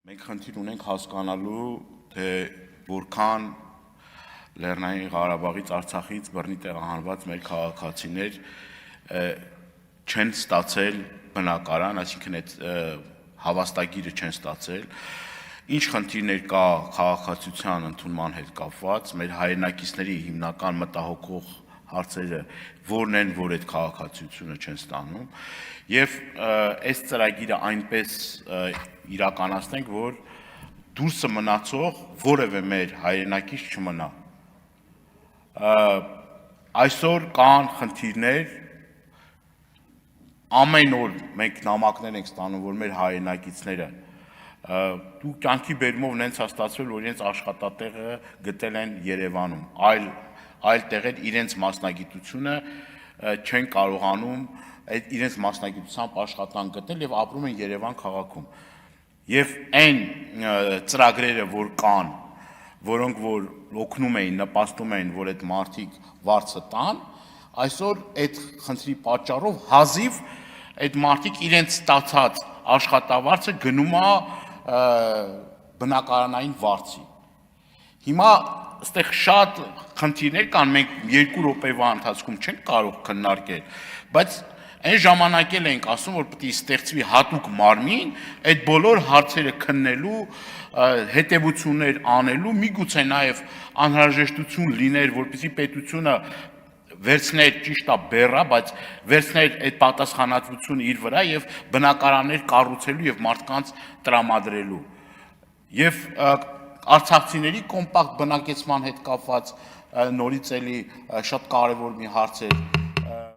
Մենք խնդիր ունենք հասկանալու, թե որքան Լեռնային Ղարաբաղից, Արցախից բռնի տեղահանված մեր քաղաքացիներ չեն ստացել բնակարան, այսինքն այդ հավաստագիրը չեն ստացել, ինչ խնդիրներ կա քաղաքացիության ընդունման հետ կապված, մեր հայրենակիցների հիմնական մտահոգող հարցերը որն են, որ այդ քաղաքացիությունը չեն ստանում, եւ այս ծրագիրը այնպես իրականացնենք, որ դուրսը մնացող որևէ մեր հայրենակից չմնա։ Այսօր կան խնդիրներ, ամեն օր մենք նամակներ ենք ստանում, որ մեր հայրենակիցները դու կյանքի բերումով նենց հաստատվել, որ իրենց աշխատատեղը գտել են Երևանում, այլ տեղեր իրենց մասնագիտությունը չեն կարողանում իրենց մասնագիտությամբ աշխատանք գտնել եւ ապրում են Երևան քաղաքում։ Եվ այն ծրագրերը, որ կան, որոնք որ օգնում էին, նպաստում էին, որ այդ մարդիկ վարձը տան, այսօր այդ խնդրի պատճառով հազիվ այդ մարդիկ իրենց ստացած աշխատավարձը գնում է բնակարանային վարձի։ Հիմա այստեղ շատ խնդիրներ կան, մենք 2 րոպեվա ընթացքում չենք կարող քննարկել, բայց այն ժամանակ էլ ենք ասում, որ պետք է ստեղծվի հատուկ մարմին, այդ բոլոր հարցերը քննելու, հետևություններ անելու, միգուցե նաև անհրաժեշտություն լիներ, որպեսզի պետությունը վերցներ ճիշտ է բեռա, բայց վերցներ այդ պատասխանատվությունը իր վրա եւ բնակարաններ կառուցելու եւ մարդկանց տրամադրելու։ Եվ արցախցիների կոմպակտ բնակեցման հետ կապված նորից էլի շատ կարևոր մի հարց է